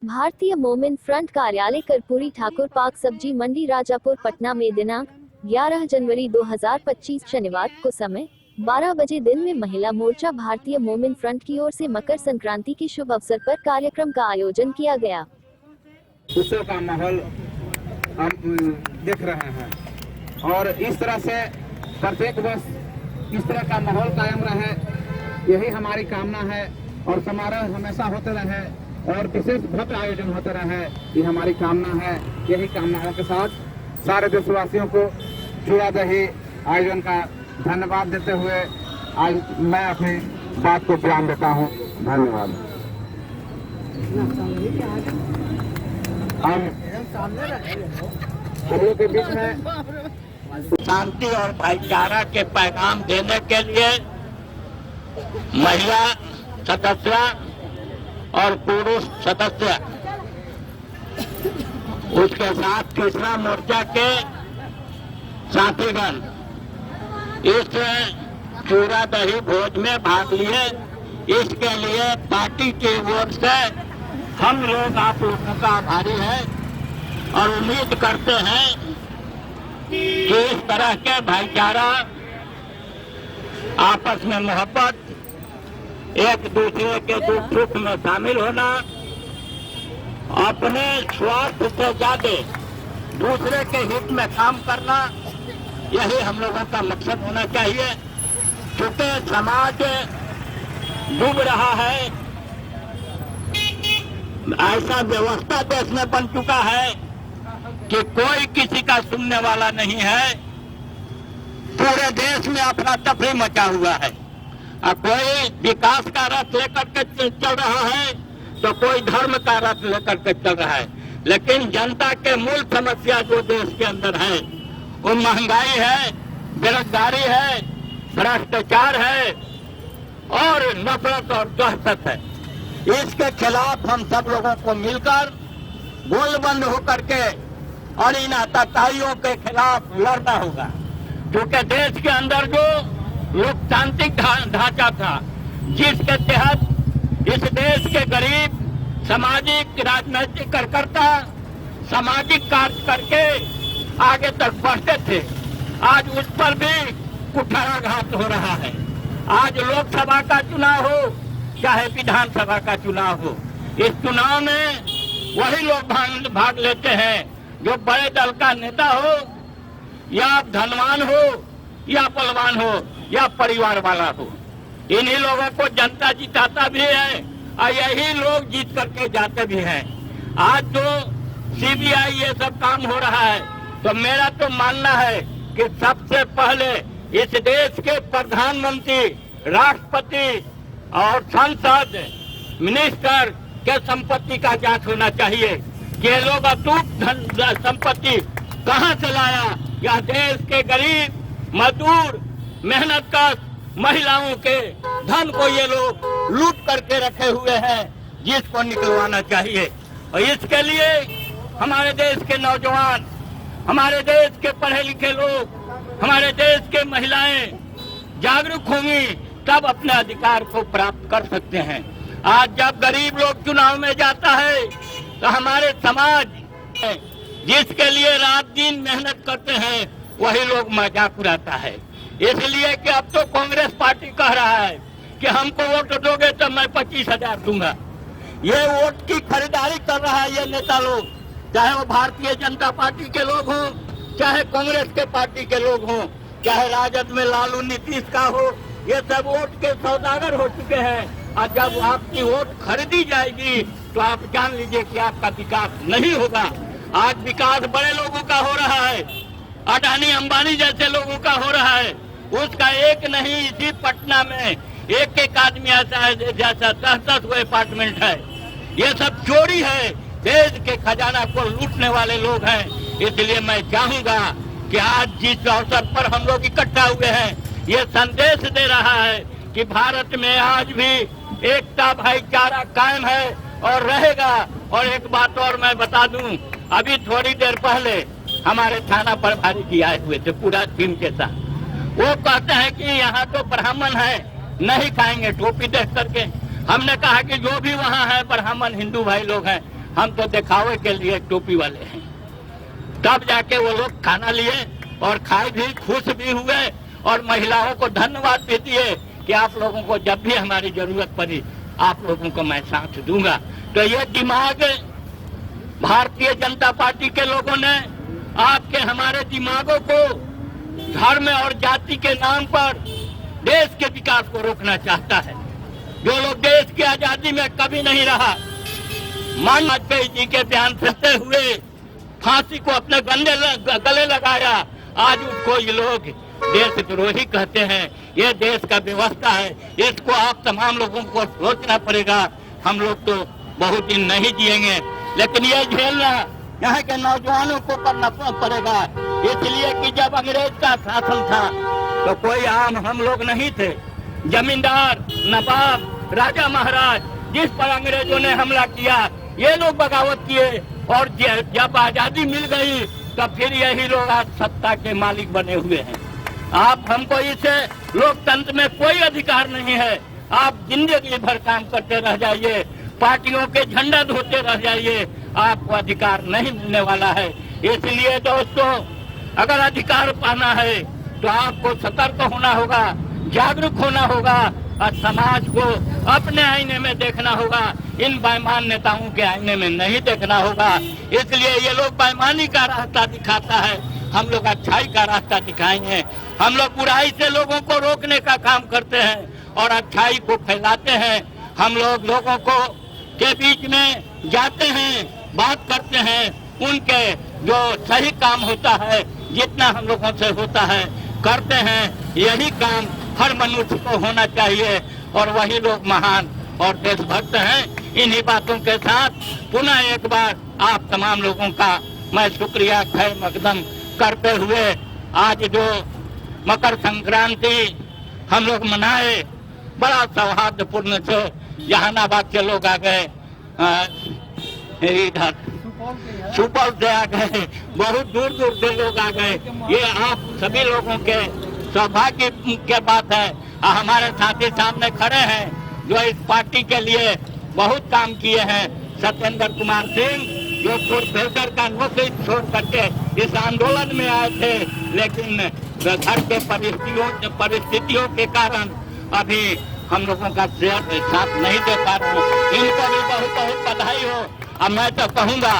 भारतीय मोमिन फ्रंट कार्यालय कर्पूरी ठाकुर पार्क सब्जी मंडी राजापुर पटना में दिनांक 11 जनवरी 2025 शनिवार को समय 12 बजे दिन में महिला मोर्चा भारतीय मोमिन फ्रंट की ओर से मकर संक्रांति के शुभ अवसर पर कार्यक्रम का आयोजन किया गया। उत्सव का माहौल हम देख रहे हैं और इस तरह से प्रत्येक वर्ष इस तरह का माहौल कायम रहे, यही हमारी कामना है और समारोह हमेशा होते रहे और विशेष भव्य आयोजन होते रहे, ये हमारी कामना है। यही कामनाओं के साथ सारे देशवासियों को जुड़ा दही आयोजन का धन्यवाद देते हुए आज मैं अपनी बात को विराम देता हूँ। धन्यवाद। हम लोग के बीच में शांति और भाईचारा के पैगाम देने के लिए महिला सदस्य और पुरुष सदस्य, उसके साथ तीसरा मोर्चा के साथीगण इस चूरा दही भोज में भाग लिए। इसके लिए पार्टी की ओर से हम लोग आप लोगों का आभारी हैं और उम्मीद करते हैं कि इस तरह के भाईचारा, आपस में मोहब्बत, एक दूसरे के दुख सुख में शामिल होना, अपने स्वार्थ से ज्यादा दूसरे के हित में काम करना, यही हम लोगों का मकसद होना चाहिए। क्योंकि समाज डूब रहा है, ऐसा व्यवस्था देश में बन चुका है कि कोई किसी का सुनने वाला नहीं है। पूरे देश में अपना तफरी मचा हुआ है। कोई विकास का रथ लेकर के चल रहा है तो कोई धर्म का रथ लेकर के चल रहा है, लेकिन जनता के मूल समस्या जो देश के अंदर है वो महंगाई है, बेरोजगारी है, भ्रष्टाचार है और नफरत और दहशत है। इसके खिलाफ हम सब लोगों को मिलकर गोलबंद होकर के और इन आतंकियों के खिलाफ लड़ना होगा। क्योंकि देश के अंदर जो लोकतांत्रिक ढांचा था, जिसके तहत इस देश के गरीब सामाजिक राजनीतिक कार्यकर्ता सामाजिक कार्य करके आगे तक बढ़ते थे, आज उस पर भी कुठाराघात हो रहा है। आज लोकसभा का चुनाव हो चाहे विधानसभा का चुनाव हो, इस चुनाव में वही लोग भाग लेते हैं जो बड़े दल का नेता हो या धनवान हो या बलवान हो या परिवार वाला हो। इन्हीं लोगों को जनता जिताता भी है और यही लोग जीत करके जाते भी हैं। आज जो सीबीआई ये सब काम हो रहा है, तो मेरा तो मानना है कि सबसे पहले इस देश के प्रधानमंत्री, राष्ट्रपति और संसद, मिनिस्टर के संपत्ति का जांच होना चाहिए कि ये लोग अटूट धन संपत्ति कहां से लाया। यह देश के गरीब मजदूर मेहनतकश महिलाओं के धन को ये लोग लूट करके रखे हुए हैं, जिसको निकलवाना चाहिए। और इसके लिए हमारे देश के नौजवान, हमारे देश के पढ़े लिखे लोग, हमारे देश के महिलाएं जागरूक होंगी, तब अपने अधिकार को प्राप्त कर सकते हैं। आज जब गरीब लोग चुनाव में जाता है तो हमारे समाज जिसके लिए रात दिन मेहनत करते हैं वही लोग मजाक उड़ाता है। इसलिए कि अब तो कांग्रेस पार्टी कह रहा है कि हमको वोट दोगे तो मैं 25,000 दूंगा। ये वोट की खरीदारी कर रहा है ये नेता लोग, चाहे वो भारतीय जनता पार्टी के लोग हों, चाहे कांग्रेस के पार्टी के लोग हों, चाहे राजद में लालू नीतीश का हो, ये सब वोट के सौदागर हो चुके हैं। और जब आपकी वोट खरीदी जाएगी तो आप जान लीजिए कि आपका विकास नहीं होगा। आज विकास बड़े लोगों का हो रहा है, अडानी अंबानी जैसे लोगों का हो रहा है, उसका एक नहीं, इसी पटना में एक एक आदमी ऐसा है जैसा 10-10 वो अपार्टमेंट है। ये सब चोरी है, देश के खजाना को लूटने वाले लोग हैं। इसलिए मैं चाहूंगा कि आज जिस अवसर पर हम लोग इकट्ठा हुए हैं, ये संदेश दे रहा है कि भारत में आज भी एकता भाईचारा कायम है और रहेगा। और एक बात और मैं बता दूं, अभी थोड़ी देर पहले हमारे थाना प्रभारी जी आए हुए थे पूरा टीम के साथ। वो कहते हैं कि यहाँ तो ब्राह्मण है, नहीं खाएंगे टोपी देख करके। हमने कहा कि जो भी वहाँ है ब्राह्मण हिंदू भाई लोग हैं, हम तो दिखावे के लिए टोपी वाले हैं। तब जाके वो लोग खाना लिए और खाए भी, खुश भी हुए और महिलाओं को धन्यवाद भी दिए कि आप लोगों को जब भी हमारी जरूरत पड़ी आप लोगों को मैं साथ दूंगा। तो ये दिमाग भारतीय जनता पार्टी के लोगों ने आपके हमारे दिमागों को धर्म और जाति के नाम पर देश के विकास को रोकना चाहता है। जो लोग देश की आजादी में कभी नहीं रहा, मान वाजपेयी जी के बयान सुनते हुए फांसी को अपने गले लगाया, आज उसको ये लोग देशद्रोही कहते हैं। ये देश का व्यवस्था है, इसको आप तमाम लोगों को सोचना पड़ेगा। हम लोग तो बहुत दिन नहीं जिएंगे, लेकिन ये झेलना यहाँ के नौजवानों को करना पड़ेगा। इसलिए कि जब अंग्रेज का शासन था तो कोई आम हम लोग नहीं थे। जमींदार, नवाब, राजा महाराज, जिस पर अंग्रेजों ने हमला किया ये लोग बगावत किए और जब आजादी मिल गई तो फिर यही लोग आज सत्ता के मालिक बने हुए हैं। आप हमको इसे लोकतंत्र में कोई अधिकार नहीं है। आप जिंदगी भर काम करते रह जाइए, पार्टियों के झंडा धोते रह जाइए, आपको अधिकार नहीं मिलने वाला है। इसलिए दोस्तों, अगर अधिकार पाना है तो आपको सतर्क होना होगा, जागरूक होना होगा और समाज को अपने आईने में देखना होगा, इन बेईमान नेताओं के आईने में नहीं देखना होगा। इसलिए ये लोग बेईमानी का रास्ता दिखाता है, हम लोग अच्छाई का रास्ता दिखाएंगे। हम लोग बुराई से लोगों को रोकने का काम करते हैं और अच्छाई को फैलाते हैं। हम लोग लोगों को के बीच में जाते हैं, बात करते हैं, उनके जो सही काम होता है, जितना हम लोगों से होता है करते हैं। यही काम हर मनुष्य को होना चाहिए और वही लोग महान और देशभक्त हैं। इन्हीं बातों के साथ पुनः एक बार आप तमाम लोगों का मैं शुक्रिया खैर मकदम करते हुए आज जो मकर संक्रांति हम लोग मनाए बड़ा सौहार्दपूर्ण से, जहानाबाद के लोग आ गए, इधर सुपौल से आ गए, बहुत दूर दूर से लोग आ गए। ये आप सभी लोगों के सौभाग्य की बात है। हमारे साथी सामने खड़े हैं जो इस पार्टी के लिए बहुत काम किए हैं। सत्येंद्र कुमार सिंह जो प्रोफेसर का नौकरी छोड़ करके इस आंदोलन में आए थे, लेकिन घर के परिस्थितियों के कारण अभी हम लोगों का साथ नहीं दे पा रहे। इनको भी बहुत बहुत बधाई हो। अब मैं तो कहूँगा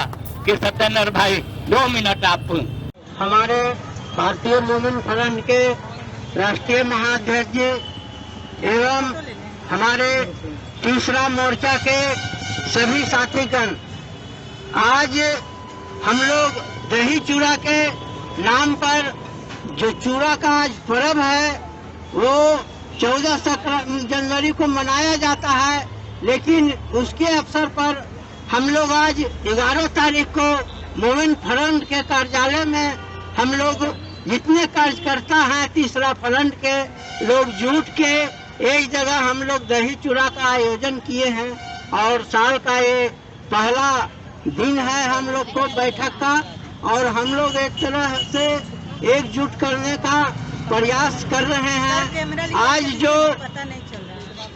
कि सत्येंद्र भाई 2 मिनट आप। हमारे भारतीय मोमिन फ्रंट के राष्ट्रीय महाअध्यक्ष एवं हमारे तीसरा मोर्चा के सभी साथीगण, आज हम लोग दही चूड़ा के नाम पर जो चूड़ा का आज पर्व है वो 14 जनवरी को मनाया जाता है, लेकिन उसके अवसर पर हम लोग आज 11 तारीख को मोमिन फ्रंट के कार्यालय में हम लोग जितने कार्यकर्ता हैं तीसरा फ्रंट के लोग जुट के एक जगह हम लोग दही चूड़ा का आयोजन किए हैं और साल का ये पहला दिन है हम लोग को बैठक का, और हम लोग एक तरह से एकजुट करने का प्रयास कर रहे हैं। आज जो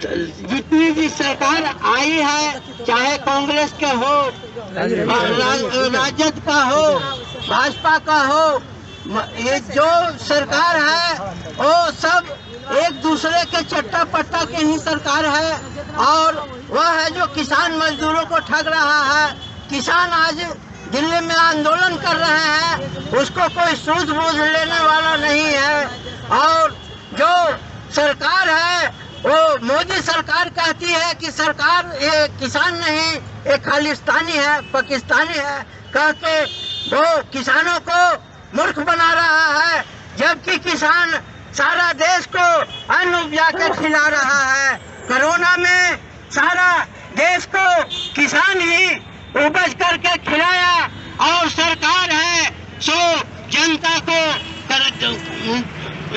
जितनी भी सरकार आई है, चाहे कांग्रेस के हो, राजद का हो, भाजपा का हो, ये जो सरकार है वो सब एक दूसरे के चट्टा पट्टा की ही सरकार है, और वह है जो किसान मजदूरों को ठग रहा है। किसान आज दिल्ली में आंदोलन कर रहे हैं, उसको कोई सूझबूझ लेने वाला नहीं है। और जो सरकार है वो मोदी सरकार कहती है कि सरकार ये किसान नहीं, ये खालिस्तानी है, पाकिस्तानी है, कह के वो किसानों को मूर्ख बना रहा है, जबकि किसान सारा देश को अन्न उपजा कर खिला रहा है। कोरोना में सारा देश को किसान ही उपज करके खिलाया, और सरकार है सो जनता को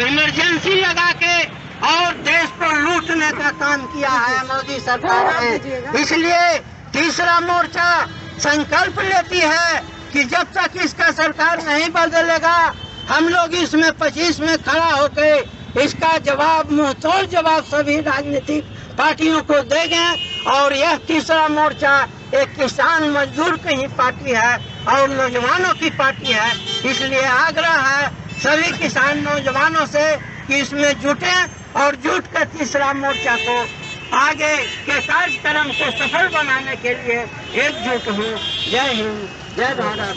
इमरजेंसी लगा के और देश को लूटने का काम किया है मोदी सरकार ने। इसलिए तीसरा मोर्चा संकल्प लेती है कि जब तक इसका सरकार नहीं बदलेगा, हम लोग इसमें 25 में खड़ा होकर इसका जवाब, मुंहतोड़ जवाब सभी राजनीतिक पार्टियों को देंगे। और यह तीसरा मोर्चा एक किसान मजदूर की ही पार्टी है और नौजवानों की पार्टी है। इसलिए आग्रह है सभी किसान नौजवानों से कि इसमें जुटे और जुट कर तीसरा मोर्चा को आगे के कार्यक्रम को सफल बनाने के लिए एकजुट हूँ। जय हिंद, जय भारत।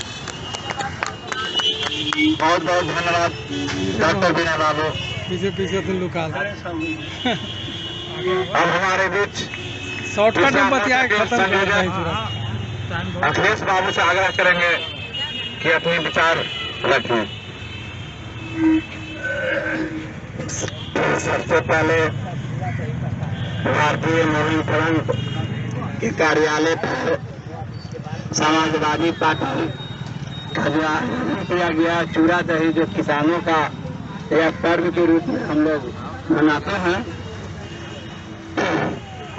बहुत बहुत धन्यवाद डॉक्टर विनय बाबू। पीछे तुम लोग अब हमारे बीच शॉर्टकट में बतिया के खत्म कर देते हैं तुरंत। अखिलेश बाबू से आग्रह करेंगे कि अपने विचार रखें। सबसे पहले भारतीय मूविंग फ्रंट के कार्यालय पर समाजवादी पार्टी का जो आयोजन किया गया चूड़ा दही, जो किसानों का एक पर्व के रूप में हम लोग मनाते हैं,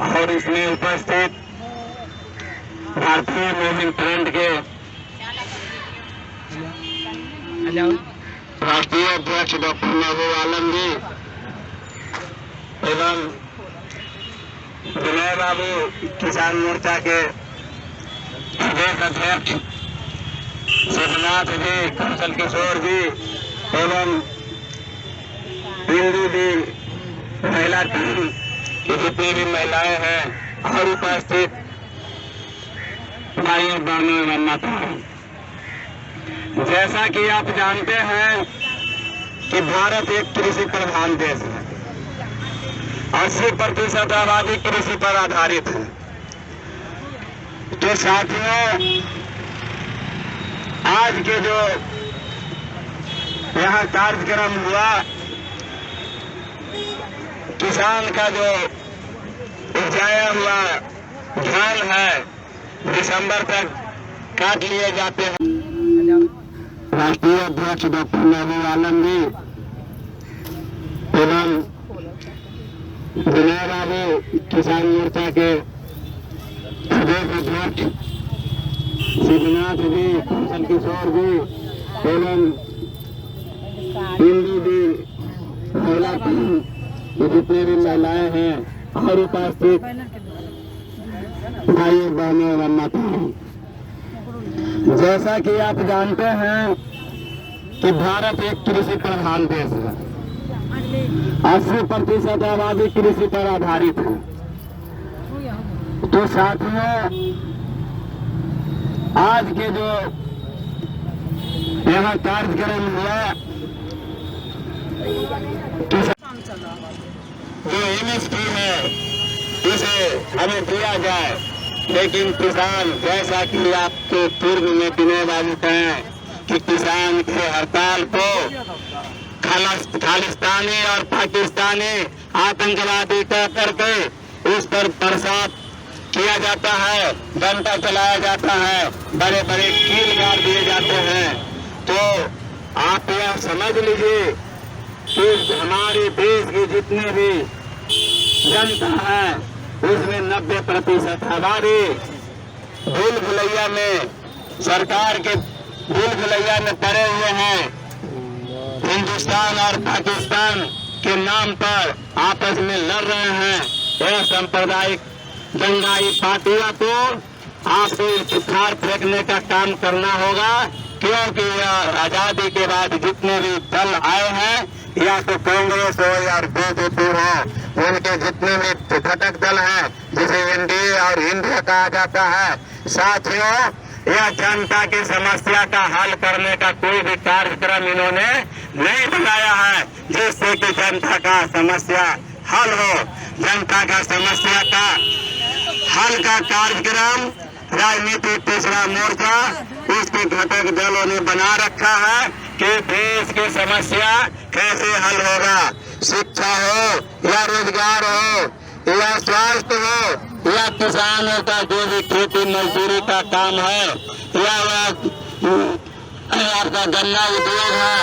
और इसमें उपस्थित भारतीय मूविंग फ्रंट के राष्ट्रीय अध्यक्ष डॉक्टर महबूब आलम जी एवं विनय बाबू किसान मोर्चा के प्रदेश अध्यक्ष शिवनाथ जी, कौशल किशोर जी एवं हिंदू जी महिला टीम की जितनी भी महिलाएं हैं और उपस्थित भाइयों बहनों एवं माताओं, जैसा कि आप जानते हैं कि भारत एक कृषि प्रधान देश है। 80% आबादी कृषि पर आधारित है। तो साथियों, आज के जो यहाँ कार्यक्रम हुआ, किसान का जो उपजाया हुआ धान है दिसंबर तक काट लिए जाते हैं। राष्ट्रीय अध्यक्ष डॉक्टर महबूब आलम जी एवं विनय बाबू किसान मोर्चा के प्रदेश अध्यक्ष शिवनाथ जी, कौशल किशोर जी एवं हिंदू जी महिला टीम की जितने भी महिलाएं हैं और उपस्थित भाइयों बहनों एवं माताओं, जैसा कि आप जानते हैं कि भारत एक कृषि प्रधान देश है। 80% आबादी कृषि पर आधारित है। तो साथियों, आज के जो यहाँ कार्यक्रम हुआ, जो एमएसपी है इसे हमें दिया जाए, लेकिन किसान, जैसा कि आपके पूर्व में विनय बाबू कहें कि किसान के हड़ताल को खालिस्तानी और पाकिस्तानी आतंकवादी कह करके उस पर बरसात किया जाता है, डंडा चलाया जाता है, बड़े बड़े कील गाड़ दिए जाते हैं। तो आप यह समझ लीजिए कि हमारे देश की जितनी भी जनता है उसमें 90% आबादी भूल भुलैया में, सरकार के भूल भुलैया में पड़े हुए हैं। हिंदुस्तान और पाकिस्तान के नाम पर आपस में लड़ रहे हैं। यह सांप्रदायिक दंगाई पार्टियों को आपको उखाड़ फेंकने का काम करना होगा, क्योंकि यह आजादी के बाद जितने भी दल आए हैं, या तो कांग्रेस हो या बीजेपी हो, उनके जितने भी घटक दल हैं जिसे एनडीए और इंडिया कहा जाता है, साथियों, यह जनता की समस्या का हल करने का कोई भी कार्यक्रम इन्होंने नहीं बनाया है जिससे कि जनता का समस्या हल हो। जनता का समस्या का हल का कार्यक्रम राजनीतिक तीसरा मोर्चा उसके घटक दलों ने बना रखा है कि देश की समस्या कैसे हल होगा। शिक्षा हो या रोजगार हो या स्वास्थ्य हो या किसानों का जो भी खेती मजदूरी का काम है या आपका गन्ना उद्योग है,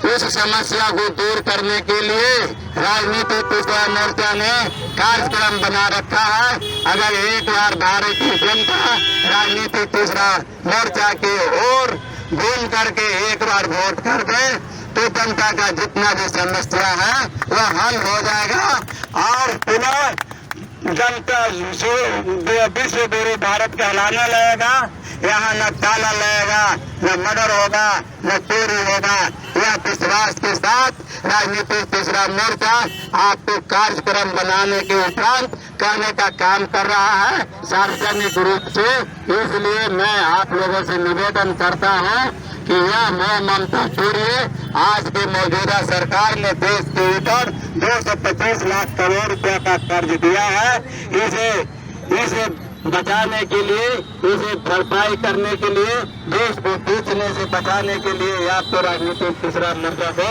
उस समस्या को दूर करने के लिए राजनीतिक तीसरा मोर्चा ने कार्यक्रम बना रखा है। अगर एक बार भारतीय जनता राजनीतिक तीसरा मोर्चा की ओर घूम करके एक बार वोट कर दे तो जनता का जितना भी समस्या है वह हल हो जाएगा और पुनः जनता विश्व गुरु भारत कहलाने लगेगा। यहाँ न ताला लगेगा, न मर्डर होगा, न चोरी होगा। यह विश्वास के साथ राजनीतिक तीसरा मोर्चा आपको कार्यक्रम बनाने के उपरांत करने का काम कर रहा है सार्वजनिक रूप से। इसलिए मैं आप लोगों से निवेदन करता हूँ कि यह मोह ममता छोड़िए। आज की मौजूदा सरकार ने देश के ऊपर 225 लाख करोड़ रुपए का कर्ज दिया है। इसे बचाने के लिए, इसे भरपाई करने के लिए, देश को टूटने से बचाने के लिए आपको राजनीतिक तीसरा मोर्चा को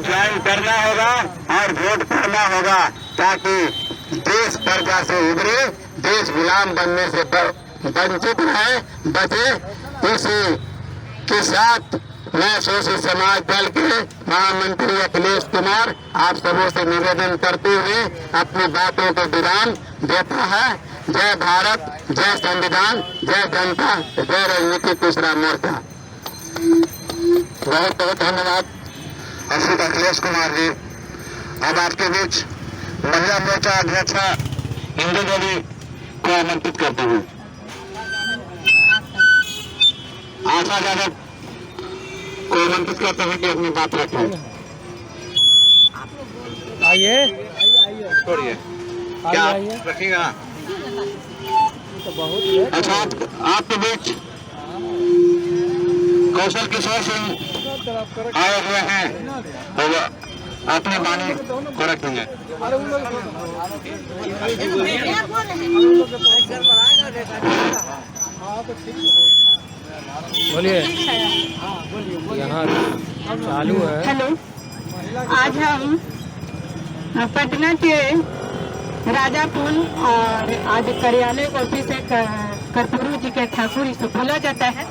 ज्वाइन करना होगा और वोट करना होगा, ताकि देश कर्जा से उभरे, देश गुलाम बनने से वंचित रहे, बचे। इसी के साथ मैं शोषित समाज दल के महामंत्री अखिलेश कुमार आप सबों से निवेदन करते हुए अपनी बातों को विराम देता है। जय भारत, जय संविधान, जय जनता, जय राजनीतिक तीसरा मोर्चा। बहुत बहुत धन्यवाद श्री अखिलेश कुमार जी। अब आपके बीच महिला मोर्चा अध्यक्षा इंदु देवी को आमंत्रित करते हुए आशा यादव को आमंत्रित करते हैं कि अपनी बात रखें। आइए छोड़िए, क्या रखिएगा? अच्छा, आपके बीच कौशल किशोर सिंह आए हुए हैं, अपने बानी को रखेंगे। बोलिए, यहाँ चालू है। हेलो, आज हम पटना के राजापुर और आज कार्यालय ऑफिस कर्पूरी जी के ठाकुर इसे बोला जाता है,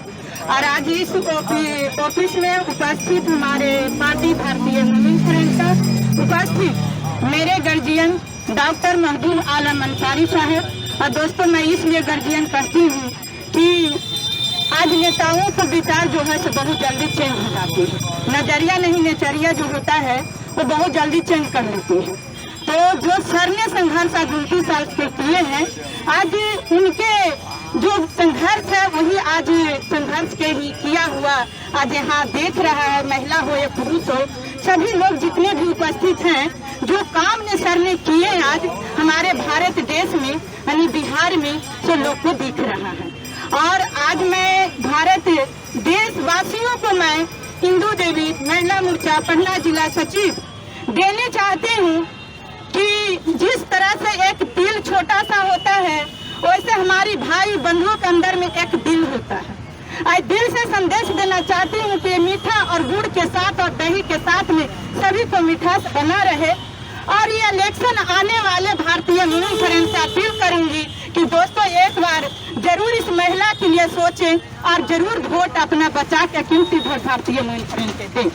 और आज इस ऑफिस में उपस्थित हमारे पार्टी भारतीय वुमेन फ्रंट उपस्थित मेरे गार्जियन डॉक्टर महबूब आलम अंसारी साहब। और दोस्तों, मैं इसलिए गार्जियन कहती हूँ कि आज नेताओं का विचार जो है सो बहुत जल्दी चेंज हो जाती है। नजरिया नहीं, नजरिया जो होता है वो बहुत जल्दी चेंज कर लेती है। तो जो सर ने संघर्ष आज 29 साल के किए हैं, आज उनके जो संघर्ष है वही आज संघर्ष के ही किया हुआ आज यहाँ देख रहा है, महिला हो या पुरुष हो, सभी लोग जितने भी उपस्थित हैं, जो काम ने सर ने किए आज हमारे भारत देश में यानी बिहार में, तो लोग को दिख रहा है। और आज मैं भारत देशवासियों को मैं इंदु देवी महिला मोर्चा पटना जिला सचिव देने चाहती हूँ कि जिस तरह से एक दिल छोटा सा होता है, वैसे हमारी भाई बंधुओं के अंदर में एक दिल होता है। आज दिल से संदेश देना चाहती हूँ कि मीठा और गुड़ के साथ और दही के साथ में सभी को मिठास बना रहे। और ये इलेक्शन आने वाले भारतीय वुमेन फ्रंट से अपील करूंगी कि दोस्तों एक बार जरूर इस महिला के लिए सोचें और जरूर वोट अपना बचा के कीमती वोट भारतीय वुमेन फ्रंट के दें,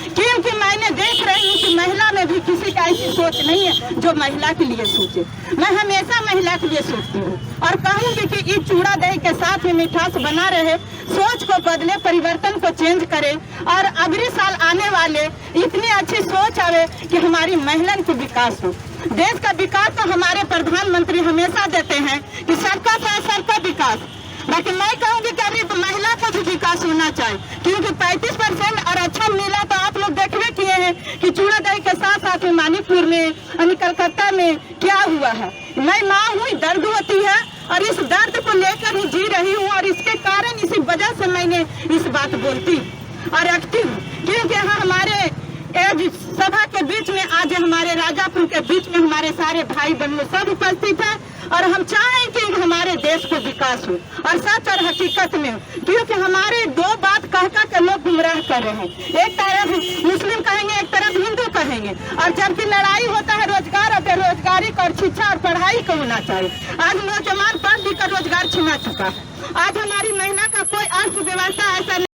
क्योंकि मैंने देख रही हूँ कि महिला में भी किसी का ऐसी सोच नहीं है जो महिला के लिए सोचे। मैं हमेशा महिला के लिए सोचती हूँ और कहूँगी कि इस चूड़ा दही के साथ में मिठास बना रहे, सोच को बदले, परिवर्तन को चेंज करे और अगले साल आने वाले इतनी अच्छी सोच आवे कि हमारी महिला को विकास हो। देश का विकास तो हमारे प्रधानमंत्री हमेशा देते हैं कि सबका साथ सबका विकास, लेकिन मैं कहूँगी कि अभी महिला को भी विकास होना चाहिए, क्योंकि 35% और अच्छा मिला तो आप लोग देखने किए हैं कि चूड़ा दही के साथ साथ में मणिपुर में यानी कलकत्ता में क्या हुआ है। मैं माँ हूँ, दर्द होती है और इस दर्द को लेकर ही जी रही हूँ, और इसके कारण इसी वजह से मैंने इस बात बोलती और रखती हूँ, क्योंकि यहाँ हमारे सभा के बीच में आज हमारे राजापुर के बीच में हमारे सारे भाई बहनों सब उपस्थित है, और हम चाहें कि हमारे देश को विकास हो और सच और हकीकत में हो, क्योंकि हमारे दो बात कह के लोग गुमराह कर रहे हैं। एक तरफ मुस्लिम कहेंगे, एक तरफ हिंदू कहेंगे, और जबकि लड़ाई होता है रोजगार और बेरोजगारी का, और शिक्षा और पढ़ाई को होना चाहिए। आज नौजवान पढ़ लिख कर रोजगार छिना चुका है। आज हमारी महिला का कोई अर्थव्यवस्था ऐसा